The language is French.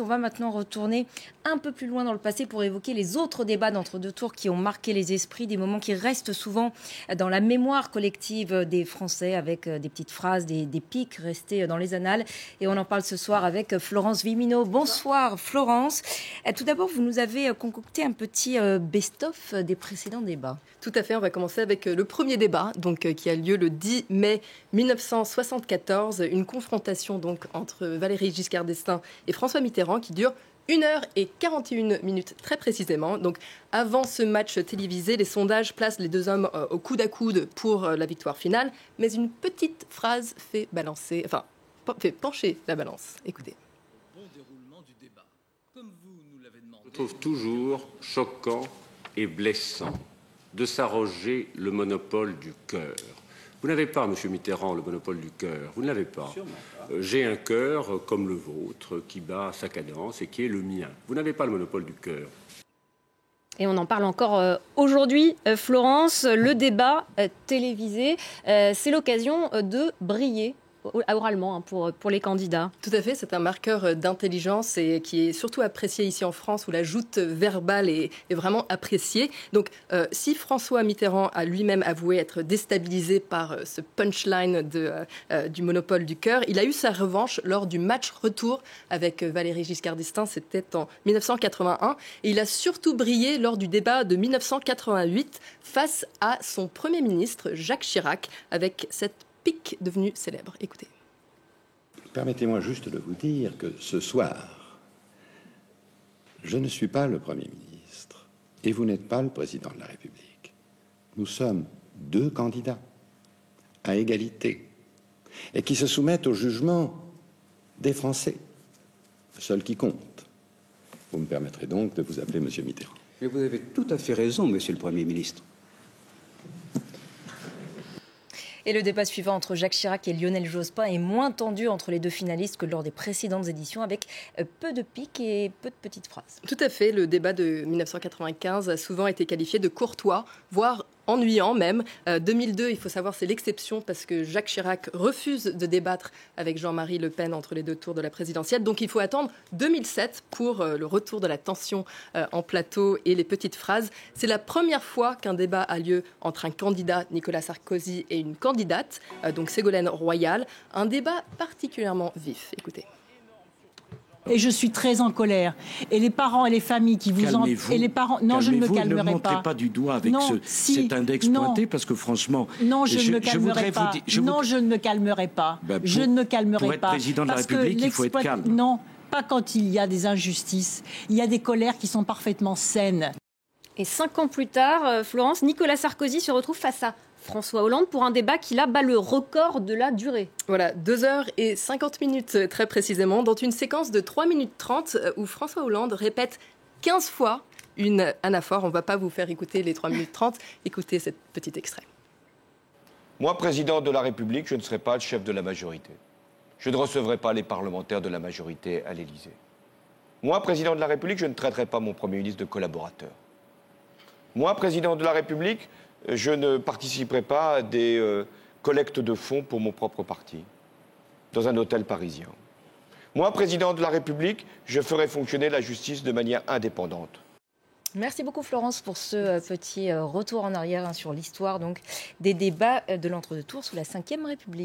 On va maintenant retourner un peu plus loin dans le passé pour évoquer les autres débats d'entre-deux tours qui ont marqué les esprits, des moments qui restent souvent dans la mémoire collective des Français avec des petites phrases, des pics restés dans les annales. Et on en parle ce soir avec Florence Vimino. Bonsoir Florence. Tout d'abord, vous nous avez concocté un petit best-of des précédents débats. Tout à fait, on va commencer avec le premier débat qui a lieu le 10 mai 1974, une confrontation donc entre Valéry Giscard d'Estaing et François Mitterrand qui dure 1h41 très précisément. Donc avant ce match télévisé, les sondages placent les deux hommes au coude à coude pour la victoire finale, mais une petite phrase fait pencher la balance. Écoutez. Bon déroulement du débat. Comme vous nous l'avez demandé. Je trouve toujours choquant et blessant de s'arroger le monopole du cœur. Vous n'avez pas, M. Mitterrand, le monopole du cœur. Vous ne l'avez pas. J'ai un cœur comme le vôtre qui bat sa cadence et qui est le mien. Vous n'avez pas le monopole du cœur. Et on en parle encore aujourd'hui, Florence. Le débat télévisé, c'est l'occasion de briller oralement pour les candidats. Tout à fait, c'est un marqueur d'intelligence et qui est surtout apprécié ici en France où la joute verbale est vraiment appréciée. Donc si François Mitterrand a lui-même avoué être déstabilisé par ce punchline du monopole du cœur, il a eu sa revanche lors du match retour avec Valéry Giscard d'Estaing, c'était en 1981. Et il a surtout brillé lors du débat de 1988 face à son Premier ministre Jacques Chirac avec cette pic devenu célèbre. Écoutez. Permettez-moi juste de vous dire que ce soir, je ne suis pas le Premier ministre et vous n'êtes pas le Président de la République. Nous sommes deux candidats à égalité et qui se soumettent au jugement des Français, seul qui compte. Vous me permettrez donc de vous appeler Monsieur Mitterrand. Mais vous avez tout à fait raison, Monsieur le Premier ministre. Et le débat suivant entre Jacques Chirac et Lionel Jospin est moins tendu entre les deux finalistes que lors des précédentes éditions, avec peu de pics et peu de petites phrases. Tout à fait, le débat de 1995 a souvent été qualifié de courtois, voire ennuyant même. 2002, il faut savoir, c'est l'exception parce que Jacques Chirac refuse de débattre avec Jean-Marie Le Pen entre les deux tours de la présidentielle. Donc il faut attendre 2007 pour le retour de la tension en plateau et les petites phrases. C'est la première fois qu'un débat a lieu entre un candidat, Nicolas Sarkozy, et une candidate, donc Ségolène Royal. Un débat particulièrement vif. Écoutez. Et je suis très en colère. Et les parents et les familles qui vous en... Et les parents... Non, je ne me calmerai pas. Ne montrez pas du doigt avec cet index pointé, parce que franchement... Non, je ne me calmerai pas. Non, je ne me calmerai pas. Je ne me calmerai pas. Pour être président de la République, il faut être calme. Non, pas quand il y a des injustices. Il y a des colères qui sont parfaitement saines. Et 5 ans plus tard, Florence, Nicolas Sarkozy se retrouve face à François Hollande pour un débat qui bat le record de la durée. Voilà, 2h50 très précisément, dans une séquence de 3 minutes 30 où François Hollande répète 15 fois une anaphore. On ne va pas vous faire écouter les 3 minutes 30. Écoutez cet petit extrait. Moi, président de la République, je ne serai pas le chef de la majorité. Je ne recevrai pas les parlementaires de la majorité à l'Élysée. Moi, président de la République, je ne traiterai pas mon Premier ministre de collaborateur. Moi, président de la République, je ne participerai pas à des collectes de fonds pour mon propre parti, dans un hôtel parisien. Moi, président de la République, je ferai fonctionner la justice de manière indépendante. Merci beaucoup Florence pour ce petit retour en arrière sur l'histoire donc, des débats de l'entre-deux tours sous la Ve République.